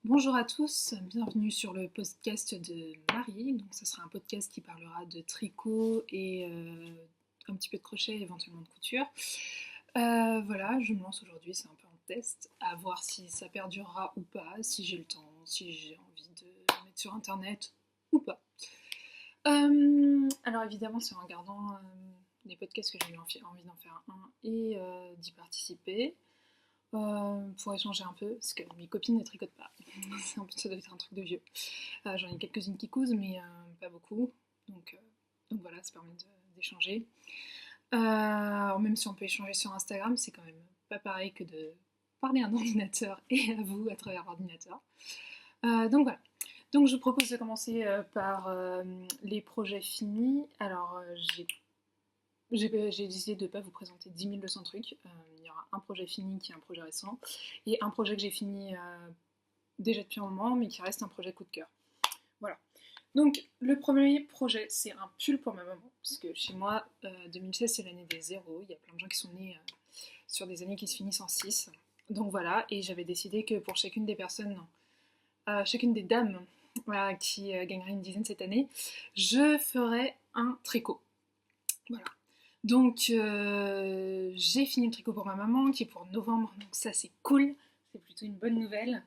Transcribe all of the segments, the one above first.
Bonjour à tous, bienvenue sur le podcast de Marie. Donc, ce sera un podcast qui parlera de tricot et un petit peu de crochet, éventuellement de couture. Voilà, je me lance aujourd'hui, c'est un peu un test, à voir si ça perdurera ou pas, si j'ai le temps, si j'ai envie de le mettre sur internet ou pas. Alors évidemment, c'est en regardant les podcasts que j'ai eu envie d'en faire un et d'y participer. Pour échanger un peu, parce que mes copines ne tricotent pas. Ça doit être un truc de vieux. J'en ai quelques-unes qui cousent, mais pas beaucoup. Donc, euh, donc voilà, ça permet d'échanger. Alors même si on peut échanger sur Instagram, c'est quand même pas pareil que de parler à un ordinateur et à vous à travers l'ordinateur. Donc voilà. Donc je vous propose de commencer par les projets finis. Alors j'ai décidé de ne pas vous présenter 10 200 trucs. Il y aura un projet fini qui est un projet récent et un projet que j'ai fini déjà depuis un moment mais qui reste un projet coup de cœur. Voilà. Donc le premier projet c'est un pull pour ma maman parce que chez moi 2016 c'est l'année des zéros. Il y a plein de gens qui sont nés sur des années qui se finissent en 6. Donc voilà, et j'avais décidé que pour chacune des personnes, chacune des dames qui gagneraient une dizaine cette année, je ferais un tricot. Voilà. Donc j'ai fini le tricot pour ma maman qui est pour novembre, donc ça c'est cool, c'est plutôt une bonne nouvelle.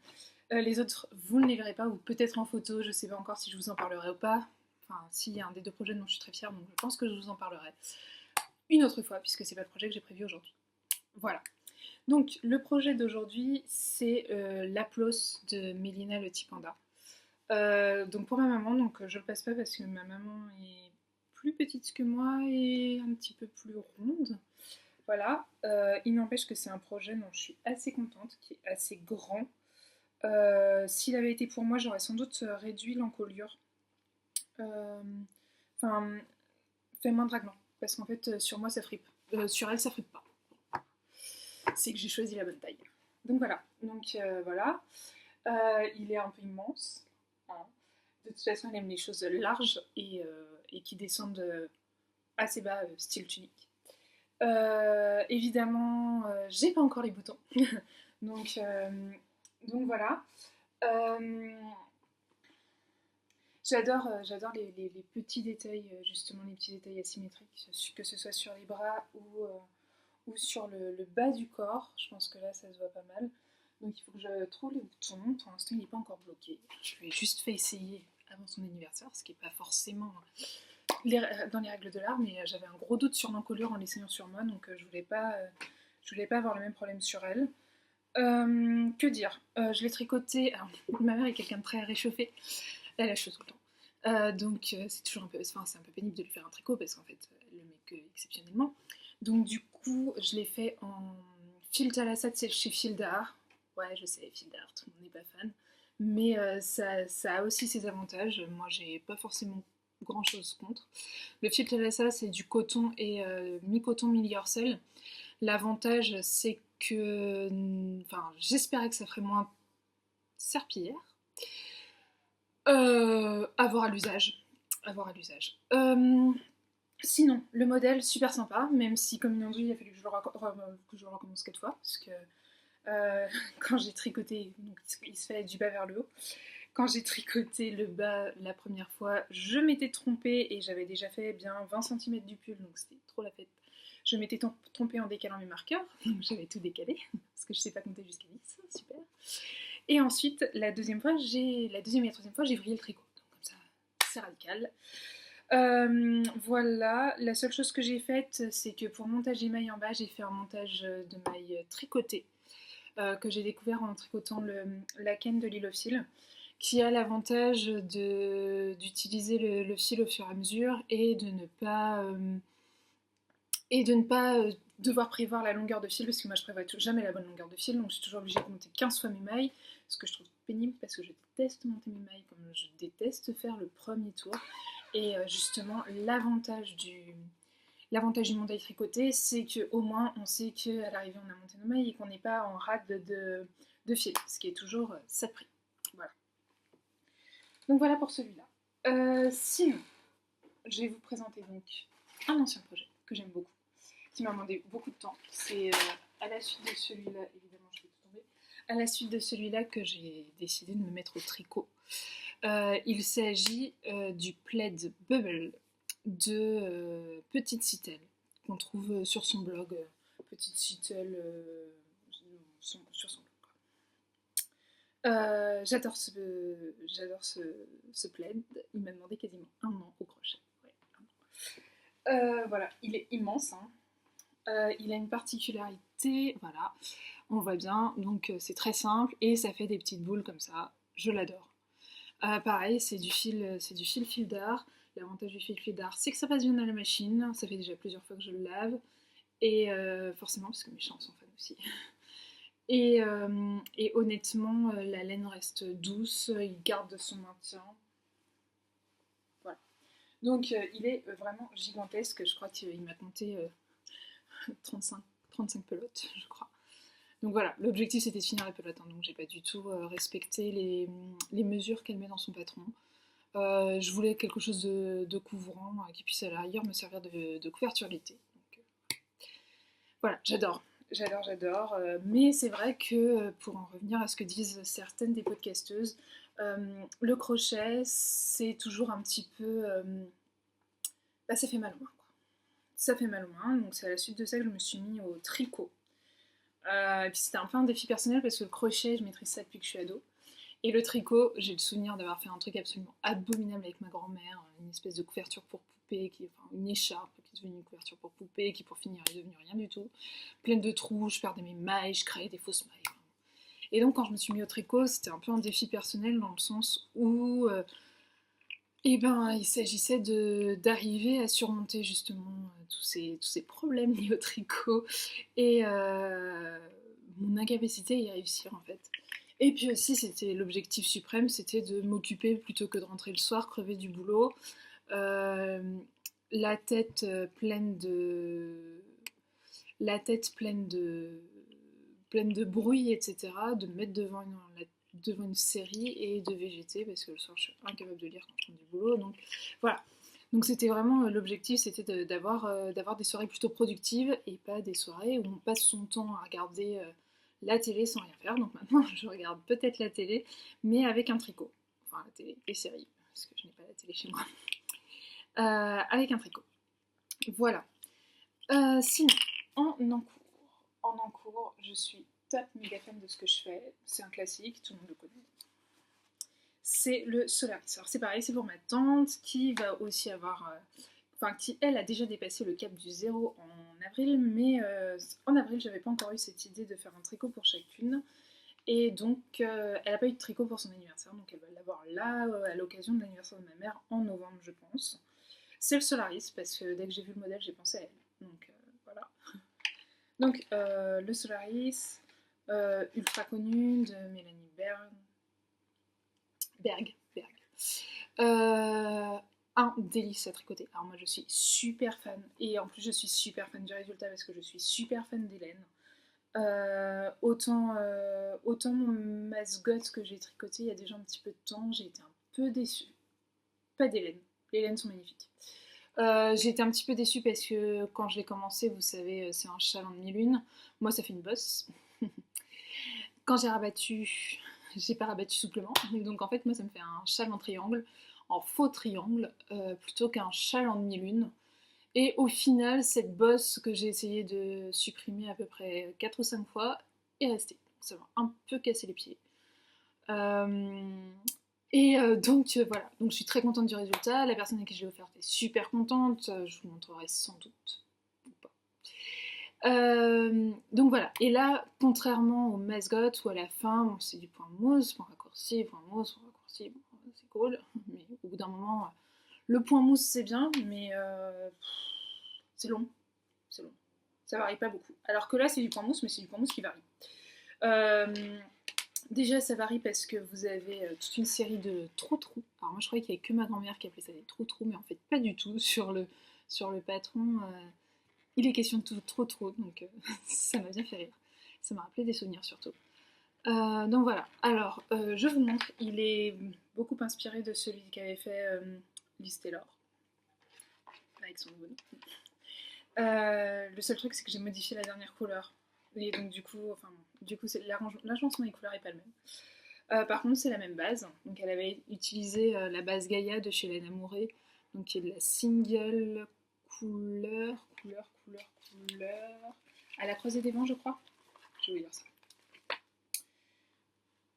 Les autres, vous ne les verrez pas, ou peut-être en photo, je ne sais pas encore si je vous en parlerai ou pas. Enfin, s'il y a un des deux projets dont je suis très fière, donc je pense que je vous en parlerai une autre fois, puisque c'est pas le projet que j'ai prévu aujourd'hui. Voilà. Donc le projet d'aujourd'hui, c'est l'Aplos de Mélina le petit panda. Donc pour ma maman, donc je le passe pas parce que ma maman est plus petite que moi et un petit peu plus ronde. Voilà, il n'empêche que c'est un projet dont je suis assez contente, qui est assez grand. S'il avait été pour moi, j'aurais sans doute réduit l'encolure. Euh, Enfin, fait moins draguement, parce qu'en fait sur moi ça fripe. Sur elle ça fripe pas. C'est que j'ai choisi la bonne taille. Donc voilà, voilà. Il est un peu immense, hein. De toute façon, elle aime les choses larges et qui descendent assez bas, style tunique. Évidemment, j'ai pas encore les boutons. donc, euh, donc voilà. Euh, j'adore les petits détails, justement les petits détails asymétriques, que ce soit sur les bras ou sur le bas du corps. Je pense que là, ça se voit pas mal. Donc il faut que je trouve les boutons. Pour l'instant, il n'est pas encore bloqué. Je lui ai juste fait essayer avant son anniversaire, ce qui n'est pas forcément dans les règles de l'art, mais j'avais un gros doute sur l'encolure en l'essayant sur moi, donc je voulais pas avoir le même problème sur elle. Que dire, je l'ai tricoté. Alors, ma mère est quelqu'un de très réchauffé, elle a chaud tout le temps. C'est toujours un peu, enfin, c'est un peu pénible de lui faire un tricot parce qu'en fait elle le met que exceptionnellement. Donc du coup je l'ai fait en fil Thalassa de chez Fil d'Art. Ouais je sais, Fil d'Art, tout le monde n'est pas fan. Mais ça a aussi ses avantages. Moi j'ai pas forcément grand chose contre. Le fil Thalassa c'est du coton et mi-coton mi-lyocell. L'avantage c'est que, enfin j'espérais que ça ferait moins serpillière. Avoir à l'usage. Avoir à l'usage. Sinon, le modèle, super sympa, même si, comme ils l'ont dit, il a fallu que que je le recommence 4 fois, parce que quand j'ai tricoté, donc il se fait du bas vers le haut, quand j'ai tricoté le bas la première fois, je m'étais trompée et j'avais déjà fait bien 20 cm du pull, donc c'était trop la fête. Je m'étais trompée en décalant mes marqueurs, donc j'avais tout décalé, parce que je sais pas compter jusqu'à 10, super. Et ensuite, la deuxième et la troisième fois, j'ai vrillé le tricot. Donc comme ça, c'est radical. Voilà, la seule chose que j'ai faite, c'est que pour montage des mailles en bas, j'ai fait un montage de mailles tricotées que j'ai découvert en tricotant la canne de l'île au fil, qui a l'avantage d'utiliser le fil au fur et à mesure et de ne pas devoir prévoir la longueur de fil, parce que moi je prévois jamais la bonne longueur de fil, donc je suis toujours obligée de monter 15 fois mes mailles, ce que je trouve pénible parce que je déteste monter mes mailles, comme je déteste faire le premier tour. Et justement, l'avantage du montage tricoté, c'est qu'au moins on sait qu'à l'arrivée on a monté nos mailles et qu'on n'est pas en rade de fil, ce qui est toujours ça de prix. Voilà. Donc voilà pour celui-là. Sinon, je vais vous présenter donc un ancien projet que j'aime beaucoup, qui m'a demandé beaucoup de temps. C'est à la suite de celui-là, évidemment, je vais tout tomber. à la suite de celui-là que j'ai décidé de me mettre au tricot. Il s'agit du plaid Bubble de Petite Citelle, qu'on trouve sur son blog, Petite Citelle, sur son blog. J'adore ce plaid, il m'a demandé quasiment 1 an au crochet. Ouais, voilà, il est immense, hein. Il a une particularité, voilà, on voit bien, donc c'est très simple et ça fait des petites boules comme ça, je l'adore. Pareil, c'est du fil d'art. L'avantage du fil d'art, c'est que ça passe bien à la machine, ça fait déjà plusieurs fois que je le lave, et forcément, parce que mes chiens sont fans aussi. Et honnêtement, la laine reste douce, il garde son maintien. Voilà. Donc il est vraiment gigantesque, je crois qu'il m'a compté 35 pelotes, je crois. Donc voilà, l'objectif c'était de finir la pelote, hein, donc j'ai pas du tout respecté les mesures qu'elle met dans son patron. Je voulais quelque chose de couvrant qui puisse à l'arrière me servir de couverture l'été. Voilà, j'adore. Mais c'est vrai que pour en revenir à ce que disent certaines des podcasteuses, le crochet c'est toujours un petit peu... bah, ça fait mal aux mains, quoi. Ça fait mal aux mains, donc c'est à la suite de ça que je me suis mis au tricot. Et puis c'était un peu un défi personnel parce que le crochet, je maîtrise ça depuis que je suis ado. Et le tricot, j'ai le souvenir d'avoir fait un truc absolument abominable avec ma grand-mère, une espèce de couverture pour poupée, enfin une écharpe qui est devenue une couverture pour poupée, qui pour finir est devenue rien du tout, pleine de trous, je perdais mes mailles, je créais des fausses mailles. Et donc quand je me suis mis au tricot, c'était un peu un défi personnel dans le sens où il s'agissait d'arriver à surmonter justement tous ces problèmes liés au tricot et mon incapacité à y réussir en fait. Et puis aussi, c'était l'objectif suprême, c'était de m'occuper plutôt que de rentrer le soir, crever du boulot, euh, la tête pleine de, la tête pleine de bruit, etc. De me mettre devant une série et de végéter parce que le soir, je suis incapable de lire quand je rentre du boulot. Donc voilà. Donc c'était vraiment l'objectif, c'était d'avoir des soirées plutôt productives et pas des soirées où on passe son temps à regarder la télé sans rien faire. Donc maintenant, je regarde peut-être la télé, mais avec un tricot. Enfin, la télé, les séries, parce que je n'ai pas la télé chez moi. Avec un tricot. Voilà. Sinon, en encours, je suis top méga fan de ce que je fais. C'est un classique, tout le monde le connaît. C'est le Solaris. Alors c'est pareil, c'est pour ma tante qui va aussi avoir... qui elle a déjà dépassé le cap du 0 en avril, mais en avril j'avais pas encore eu cette idée de faire un tricot pour chacune. Et donc elle n'a pas eu de tricot pour son anniversaire, donc elle va l'avoir là à l'occasion de l'anniversaire de ma mère en novembre je pense. C'est le Solaris parce que dès que j'ai vu le modèle j'ai pensé à elle. Donc voilà. Donc le Solaris, ultra connu de Mélanie Berg. Un délice à tricoter. Alors moi je suis super fan et en plus je suis super fan du résultat parce que je suis super fan d'Hélène. Autant mon masgotte que j'ai tricoté il y a déjà un petit peu de temps, j'ai été un peu déçue. Pas d'Hélène, les laines sont magnifiques. J'ai été un petit peu déçue parce que quand je l'ai commencé, vous savez, c'est un châle en demi-lune. Moi ça fait une bosse. Quand j'ai rabattu, j'ai pas rabattu souplement. Donc en fait moi ça me fait un châle en triangle, en faux triangle, plutôt qu'un châle en demi-lune. Et au final, cette bosse que j'ai essayé de supprimer à peu près 4 ou 5 fois est restée. Ça m'a un peu cassé les pieds. Donc voilà, donc je suis très contente du résultat. La personne à qui je l'ai offert est super contente. Je vous montrerai sans doute ou pas. Donc voilà, et là, contrairement au masgot où à la fin, bon, c'est du point mousse, point raccourci, bon, c'est cool, mais au bout d'un moment, le point mousse c'est bien, mais c'est long. Ça varie pas beaucoup. Alors que là, c'est du point mousse, mais c'est du point mousse qui varie. Déjà, ça varie parce que vous avez toute une série de trous-trous. Alors moi, je croyais qu'il n'y avait que ma grand-mère qui appelait ça des trous-trous, mais en fait, pas du tout. Sur le patron, il est question de trous-trous, donc ça m'a bien fait rire. Ça m'a rappelé des souvenirs surtout. Donc voilà. Alors, je vous montre. Il est beaucoup inspiré de celui qu'avait fait Liz Taylor, avec son nouveau nom. Le seul truc, c'est que j'ai modifié la dernière couleur. Et donc du coup, l'agencement des couleurs est pas le même. Par contre, c'est la même base. Donc elle avait utilisé la base Gaia de chez Lena Mouret, donc qui est de la single couleur, à la croisée des vents, je crois. Je vais vous dire ça.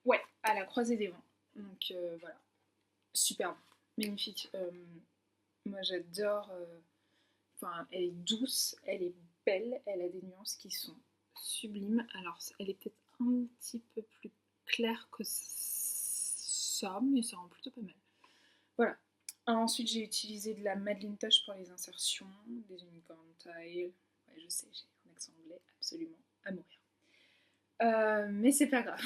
Ouais, à la croisée des vents. Donc voilà, superbe, magnifique. Moi j'adore. Enfin, elle est douce, elle est belle, elle a des nuances qui sont sublimes. Alors, elle est peut-être un petit peu plus claire que ça, mais ça rend plutôt pas mal. Voilà. Ensuite, j'ai utilisé de la Madeline Touch pour les insertions, des unicorn tile. Ouais, je sais, j'ai un accent anglais absolument à mourir. Mais c'est pas grave.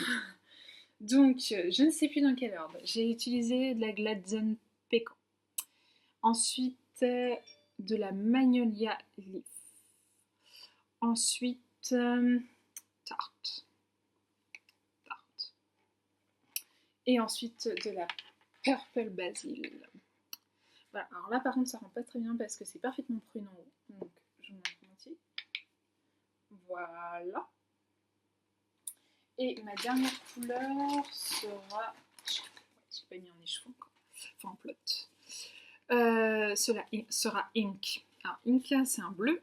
Donc, je ne sais plus dans quel ordre. J'ai utilisé de la Gladzone Pécan. Ensuite, de la Magnolia Leaf. Ensuite, Tarte. Et ensuite, de la Purple Basil. Voilà, alors là par contre ça rend pas très bien parce que c'est parfaitement prune en haut. Donc je vous montre mon entier. Voilà. Et ma dernière couleur sera... J'ai pas mis en écheveau encore. Enfin en plot. Cela sera Ink. Alors Ink c'est un bleu.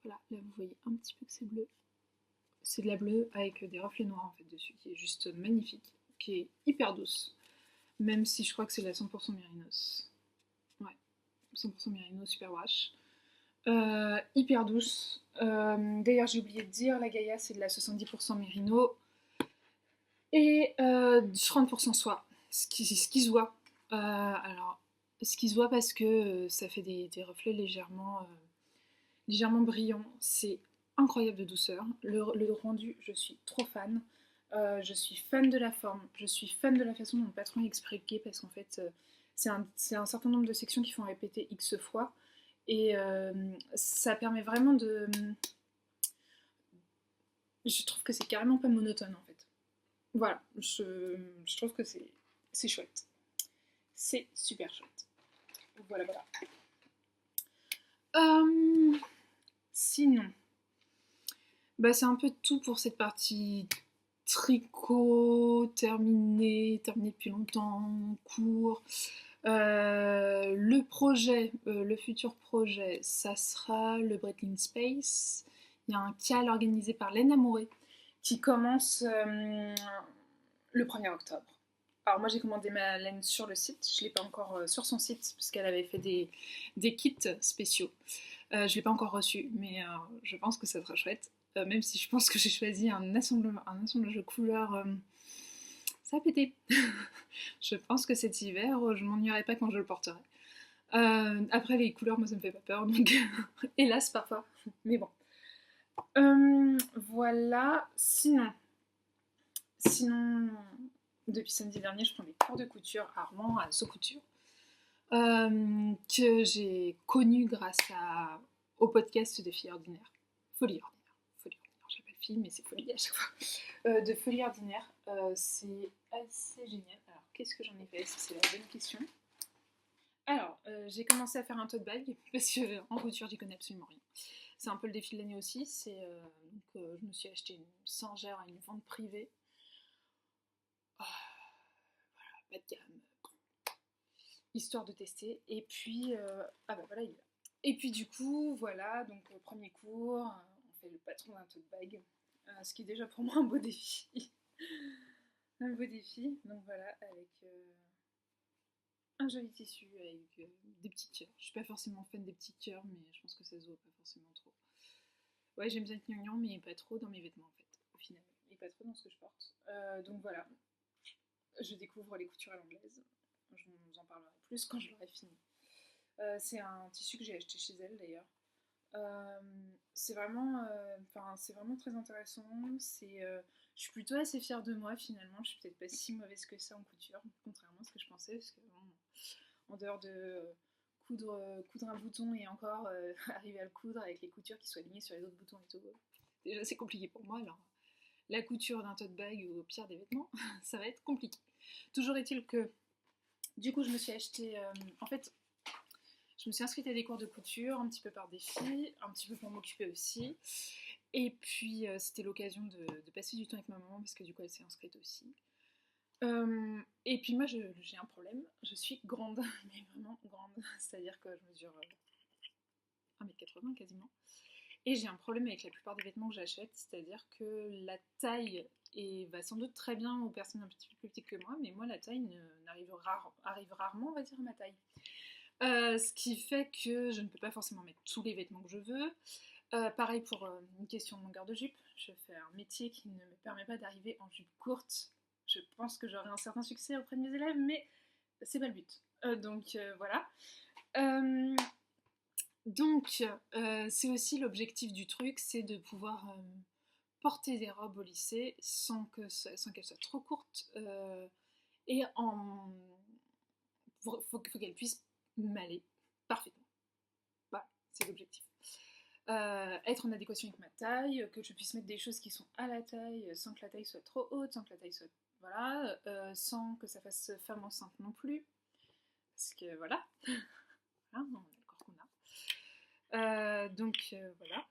Voilà, là vous voyez un petit peu que c'est bleu. C'est de la bleue avec des reflets noirs en fait dessus, qui est juste magnifique, qui est hyper douce. Même si je crois que c'est la 100% Mérinos. Ouais, 100% Mérinos Super Wash. Hyper douce. D'ailleurs, j'ai oublié de dire, la Gaia, c'est de la 70% Mérino. Et 30% soie. Ce qui se voit. Alors, ce qui se voit parce que ça fait des reflets légèrement brillants. C'est incroyable de douceur. Le rendu, je suis trop fan. Je suis fan de la forme, je suis fan de la façon dont le patron est expliqué parce qu'en fait c'est un certain nombre de sections qui font répéter X fois et ça permet vraiment de... Je trouve que c'est carrément pas monotone en fait. Voilà, je trouve que c'est chouette. C'est super chouette. Voilà, voilà. Sinon, bah, c'est un peu tout pour cette partie tricot, terminé depuis longtemps, court. Le projet, le futur projet, ça sera le Breitling Space. Il y a un call organisé par Lena Mouret qui commence le 1er octobre. Alors moi j'ai commandé ma laine sur le site, je ne l'ai pas encore sur son site parce qu'elle avait fait des kits spéciaux. Je ne l'ai pas encore reçu, mais je pense que ça sera chouette. Même si je pense que j'ai choisi un assemblage de couleurs... ça a pété. Je pense que cet hiver, je m'ennuierai pas quand je le porterai. Après, les couleurs, moi, ça me fait pas peur, donc hélas, parfois. Mais bon. Voilà. Sinon, depuis samedi dernier, je prends des cours de couture à Rouen, à So Couture, que j'ai connu grâce au podcast de Filles Ordinaires. Folie Ordinaire. Je l'appelle fille, mais c'est folie à chaque fois. De Folie Ordinaire. C'est assez génial. Alors, qu'est-ce que j'en ai fait? C'est la bonne question. Alors, j'ai commencé à faire un tote bag, parce que en couture, j'y connais absolument rien. C'est un peu le défi de l'année aussi. Je me suis acheté une sangère à une vente privée. Voilà, pas de gamme. Histoire de tester. Et puis, ah bah voilà, il est là. Et puis du coup, voilà, donc premier cours, on fait le patron d'un tote bag. Ce qui est déjà pour moi un beau défi. Un beau défi. Donc voilà, avec un joli tissu, avec des petits cœurs. Je suis pas forcément fan des petits cœurs, mais je pense que ça se voit pas forcément trop. Ouais, j'aime bien être gnangnan, mais pas trop dans mes vêtements en fait, au final. Et pas trop dans ce que je porte. Donc voilà, je découvre les coutures à l'anglaise. Je vous en parlerai plus quand je l'aurai fini. C'est un tissu que j'ai acheté chez elle d'ailleurs. C'est vraiment très intéressant. Je suis plutôt assez fière de moi finalement. Je suis peut-être pas si mauvaise que ça en couture, contrairement à ce que je pensais, parce que en dehors de coudre un bouton et encore arriver à le coudre avec les coutures qui soient alignées sur les autres boutons et tout, déjà c'est compliqué pour moi. Alors la couture d'un tote bag ou au pire des vêtements, ça va être compliqué. Toujours est-il que du coup je me suis acheté, en fait Je me suis inscrite à des cours de couture, un petit peu par défi, un petit peu pour m'occuper aussi. Et puis c'était l'occasion de passer du temps avec ma maman parce que du coup elle s'est inscrite aussi. Et puis moi j'ai un problème, je suis grande, mais vraiment grande, c'est-à-dire que je mesure 1,80 m quasiment. Et j'ai un problème avec la plupart des vêtements que j'achète, c'est-à-dire que la taille va sans doute très bien aux personnes un petit peu plus petites que moi, mais moi la taille arrive rarement, on va dire, à ma taille. Ce qui fait que je ne peux pas forcément mettre tous les vêtements que je veux. Pareil pour une question de longueur de jupe, je fais un métier qui ne me permet pas d'arriver en jupe courte. Je pense que j'aurai un certain succès auprès de mes élèves, mais c'est pas le but. Donc voilà. Donc c'est aussi l'objectif du truc, c'est de pouvoir porter des robes au lycée sans qu'elles soient trop courtes et faut qu'elles puissent m'aller parfaitement. Voilà, c'est l'objectif. Être en adéquation avec ma taille, que je puisse mettre des choses qui sont à la taille sans que la taille soit trop haute, sans que la taille soit... Voilà, sans que ça fasse femme enceinte non plus. Parce que voilà, voilà on a le corps qu'on a. Donc voilà.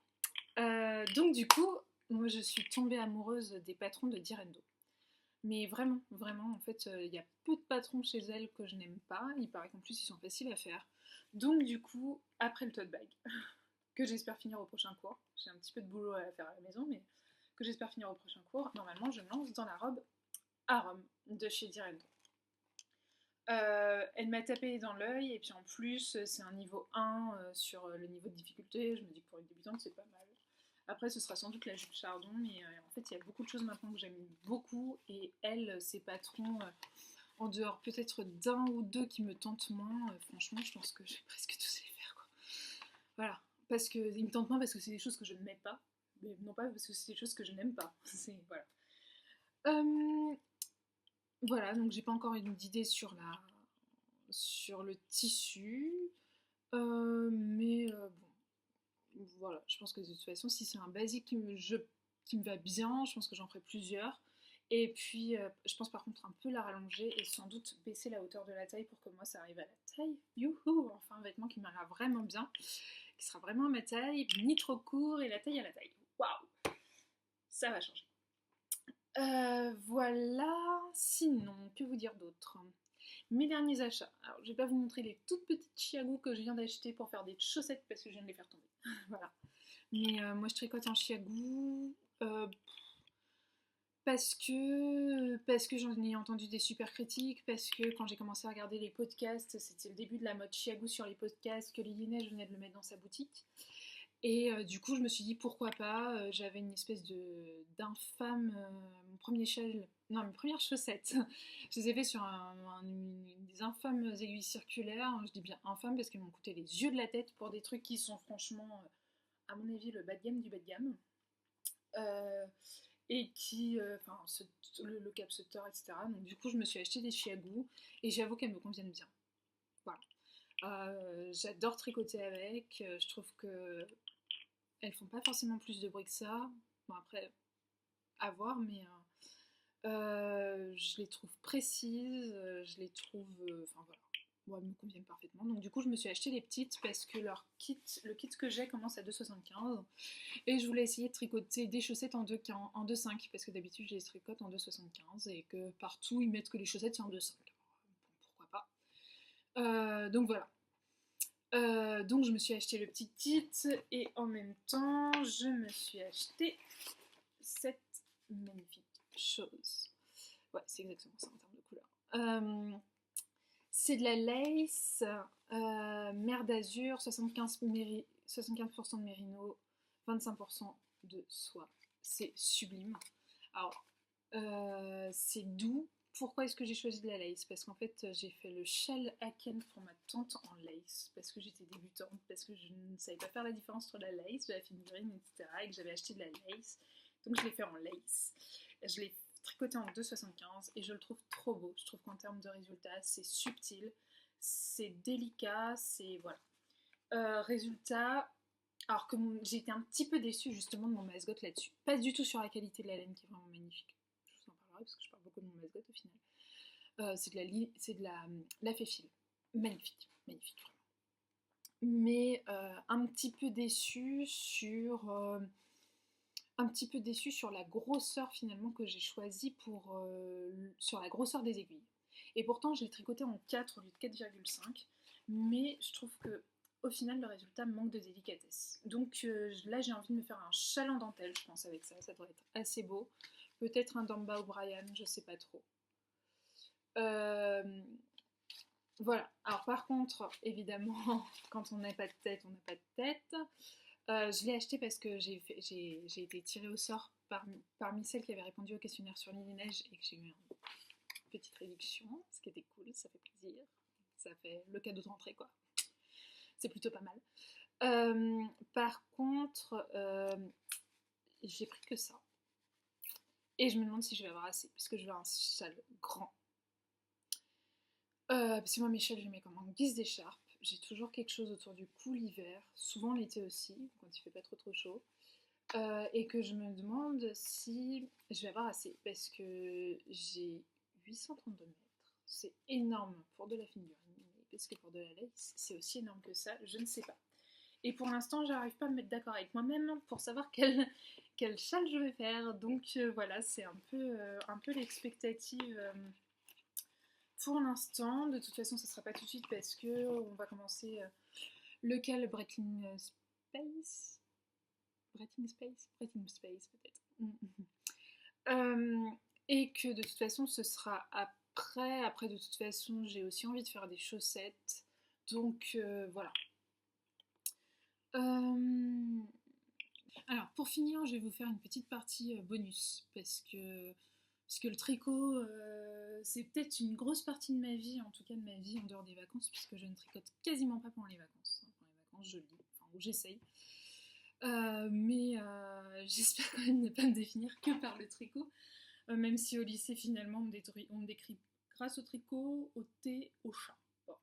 Donc du coup, moi je suis tombée amoureuse des patrons de Direndo. Mais vraiment, vraiment, en fait, il y a peu de patrons chez elles que je n'aime pas. Il paraît qu'en plus, ils sont faciles à faire. Donc du coup, après le tote bag, que j'espère finir au prochain cours, j'ai un petit peu de boulot à faire à la maison, mais que j'espère finir au prochain cours, normalement, je me lance dans la robe à Rome de chez Direndo. Elle m'a tapé dans l'œil, et puis en plus, c'est un niveau 1 sur le niveau de difficulté. Je me dis que pour une débutante, c'est pas mal. Après, ce sera sans doute la jupe chardon, mais en fait, il y a beaucoup de choses maintenant que j'aime beaucoup, et elle, ses patrons, en dehors peut-être d'un ou deux qui me tentent moins, franchement, je pense que je vais presque tous les faire, quoi. Voilà, parce qu'ils me tentent moins parce que c'est des choses que je ne mets pas, mais non pas parce que c'est des choses que je n'aime pas. C'est, voilà. Voilà, donc j'ai pas encore une idée sur le tissu, mais bon, voilà, je pense que de toute façon, si c'est un basique qui me va bien, je pense que j'en ferai plusieurs. Et puis, je pense par contre un peu la rallonger et sans doute baisser la hauteur de la taille pour que moi ça arrive à la taille. Youhou! Enfin, un vêtement qui m'ira vraiment bien, qui sera vraiment à ma taille, ni trop court et la taille à la taille. Waouh! Ça va changer. Voilà, sinon, que vous dire d'autre? Mes derniers achats. Alors, je vais pas vous montrer les toutes petites chiagous que je viens d'acheter pour faire des chaussettes parce que je viens de les faire tomber. Voilà. Mais moi, je tricote en chiagou parce que j'en ai entendu des super critiques, parce que quand j'ai commencé à regarder les podcasts, c'était le début de la mode chiagou sur les podcasts, que Lily Neige venait de le mettre dans sa boutique. Et du coup, je me suis dit pourquoi pas. J'avais une espèce d'infâme. Mon premier non, mes premières chaussettes. Je les ai fait sur des infâmes aiguilles circulaires. Je dis bien infâmes parce qu'elles m'ont coûté les yeux de la tête pour des trucs qui sont franchement, à mon avis, le bas de gamme du bas de gamme. Et qui, enfin, le capsuteur, etc. Donc du coup, je me suis acheté des chiagous et j'avoue qu'elles me conviennent bien. Voilà. J'adore tricoter avec. Je trouve que elles font pas forcément plus de bruit que ça. Bon, après, à voir, mais je les trouve précises, je les trouve. Enfin voilà. Bon, elles me conviennent parfaitement. Donc du coup, je me suis acheté les petites parce que le kit que j'ai commence à 2,75 et je voulais essayer de tricoter des chaussettes en 2,5 parce que d'habitude je les tricote en 2,75 et que partout ils mettent que les chaussettes c'est en 2,5. Pourquoi pas. Donc voilà. Donc je me suis acheté le petit kit et en même temps je me suis acheté cette magnifique chose. Ouais, c'est exactement ça en termes de couleur. C'est de la lace mer d'azur, 75% de mérino, 25% de soie. C'est sublime. Alors, c'est doux. Pourquoi est-ce que j'ai choisi de la lace? Parce qu'en fait, j'ai fait le shell Haken pour ma tante en lace, parce que j'étais débutante, parce que je ne savais pas faire la différence entre la lace, de la figurine, etc. et que j'avais acheté de la lace. Donc je l'ai fait en lace. Je l'ai tricoté en 2,75 et je le trouve trop beau. Je trouve qu'en termes de résultats, c'est subtil, c'est délicat, c'est... Voilà. Résultat... Alors que j'ai été un petit peu déçue justement de mon mascotte là-dessus. Pas du tout sur la qualité de la laine qui est vraiment magnifique. Je vous en parlerai parce que je parle beaucoup de mon mascotte au final. C'est de la fée file. Magnifique, magnifique vraiment. mais un petit peu déçue sur la grosseur finalement que j'ai choisie sur la grosseur des aiguilles. Et pourtant, j'ai tricoté en 4 au lieu de 4,5, mais je trouve que au final, le résultat manque de délicatesse. Donc là, j'ai envie de me faire un châle en dentelle, je pense, avec ça. Ça devrait être assez beau. Peut-être un Damba O'Brien, je sais pas trop. Euh, voilà. Alors par contre, évidemment, quand on n'a pas de tête, on n'a pas de tête. Je l'ai acheté parce que j'ai été tirée au sort parmi celles qui avaient répondu au questionnaire sur Lily Neige et que j'ai eu une petite réduction, ce qui était cool, ça fait plaisir. Ça fait le cadeau de rentrée, quoi. C'est plutôt pas mal. Par contre, j'ai pris que ça. Et je me demande si je vais avoir assez, parce que je veux un châle grand. Parce que moi, mes châles, je les mets comme en guise d'écharpe. J'ai toujours quelque chose autour du cou l'hiver, souvent l'été aussi, quand il fait pas trop chaud. Et que je me demande si je vais avoir assez, parce que j'ai 832 mètres. C'est énorme pour de la figurine, mais parce que pour de la lace, c'est aussi énorme que ça, je ne sais pas. Et pour l'instant, j'arrive pas à me mettre d'accord avec moi-même pour savoir quel châle je vais faire. Donc voilà, c'est un peu l'expectative pour l'instant. De toute façon, ça sera pas tout de suite parce que on va commencer lequel Breaking Space Breaking Space peut-être. Et que de toute façon, ce sera après. Après, de toute façon, j'ai aussi envie de faire des chaussettes. Donc voilà. Alors, pour finir, je vais vous faire une petite partie bonus, parce que le tricot, c'est peut-être une grosse partie de ma vie, en tout cas de ma vie en dehors des vacances, puisque je ne tricote quasiment pas pendant les vacances. Pendant les vacances, je lis, enfin, j'essaye. Mais j'espère quand même ne pas me définir que par le tricot, même si au lycée, finalement, on me décrit grâce au tricot, au thé, au chat. Bon,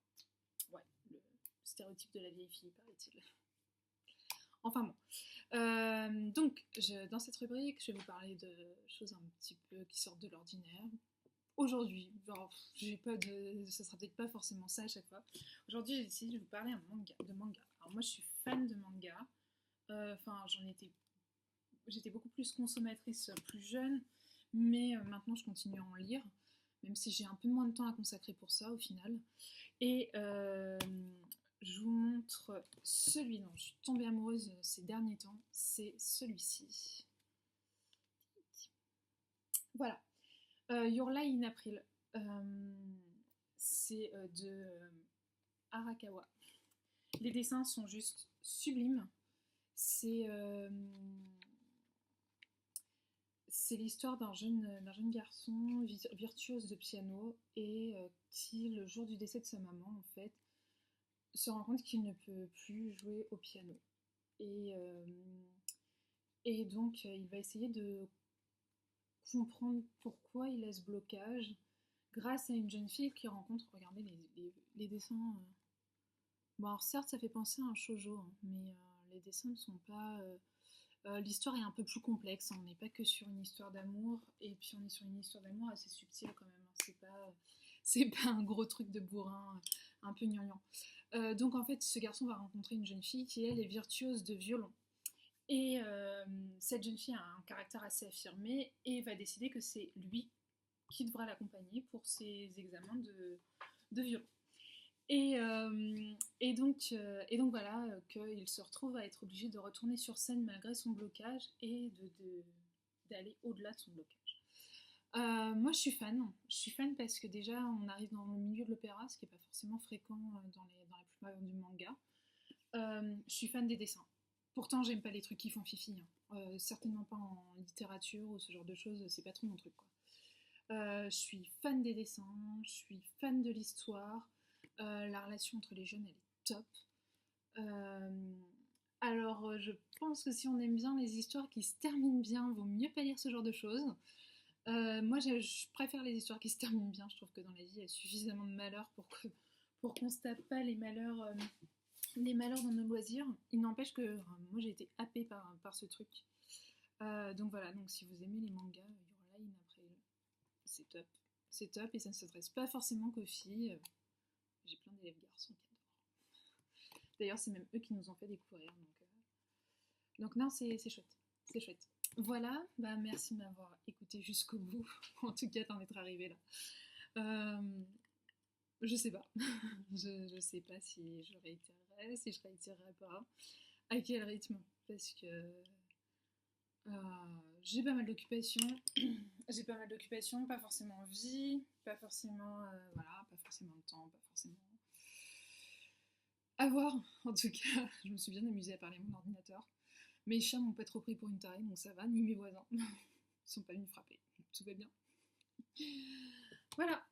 ouais, le stéréotype de la vieille fille, paraît-il. Enfin bon. Donc, dans cette rubrique, je vais vous parler de choses un petit peu qui sortent de l'ordinaire. Aujourd'hui, j'ai pas de, ça sera peut-être pas forcément ça à chaque fois. Aujourd'hui, j'ai décidé de vous parler de manga. Alors moi, je suis fan de manga. Enfin, j'étais beaucoup plus consommatrice plus jeune, mais maintenant, je continue à en lire, même si j'ai un peu moins de temps à consacrer pour ça au final. Et je vous montre celui dont je suis tombée amoureuse ces derniers temps, c'est celui-ci. Voilà, Your Lie in April. C'est de Arakawa. Les dessins sont juste sublimes. C'est l'histoire d'un jeune garçon virtuose de piano et qui, le jour du décès de sa maman, en fait, se rend compte qu'il ne peut plus jouer au piano. Et donc, il va essayer de comprendre pourquoi il a ce blocage grâce à une jeune fille qu'il rencontre. Regardez les dessins. Bon, alors certes, ça fait penser à un shoujo, hein, mais les dessins ne sont pas. L'histoire est un peu plus complexe. Hein, on n'est pas que sur une histoire d'amour, et puis on est sur une histoire d'amour assez subtile quand même. Hein, c'est pas un gros truc de bourrin, un peu gnangnan. Donc en fait, ce garçon va rencontrer une jeune fille qui elle est virtuose de violon. Et cette jeune fille a un caractère assez affirmé et va décider que c'est lui qui devra l'accompagner pour ses examens de violon. Et donc voilà, qu'il se retrouve à être obligé de retourner sur scène malgré son blocage et d'aller au-delà de son blocage. Moi je suis fan. Je suis fan parce que déjà on arrive dans le milieu de l'opéra, ce qui n'est pas forcément fréquent dans la plupart du manga. Je suis fan des dessins. Pourtant, j'aime pas les trucs qui font fifi. Hein. Certainement pas en littérature ou ce genre de choses, c'est pas trop mon truc. Quoi. Je suis fan des dessins, je suis fan de l'histoire. La relation entre les jeunes, elle est top. Alors, je pense que si on aime bien les histoires qui se terminent bien, vaut mieux pas lire ce genre de choses. Moi, je préfère les histoires qui se terminent bien. Je trouve que dans la vie, il y a suffisamment de malheurs pour qu'on se tape pas les malheurs dans nos loisirs. Il n'empêche que moi j'ai été happée par ce truc. Donc voilà, donc si vous aimez les mangas, Your Lie in April, c'est top. C'est top et ça ne s'adresse pas forcément qu'aux filles. J'ai plein d'élèves garçons qui adorent. D'ailleurs, c'est même eux qui nous ont fait découvrir. Donc non, c'est chouette. C'est chouette. Voilà, bah merci de m'avoir écouté jusqu'au bout. En tout cas, d'en être arrivé là. Je sais pas. Je sais pas si je réitérerai, si je réitérerai pas. À quel rythme? Parce que j'ai pas mal d'occupations. J'ai pas mal d'occupations, pas forcément envie, pas forcément, voilà, pas forcément de temps, pas forcément. À voir. En tout cas, je me suis bien amusée à parler à mon ordinateur. Mes chats m'ont pas trop pris pour une tarée, donc ça va, ni mes voisins. Ils sont pas venus frapper. Tout va bien. Voilà.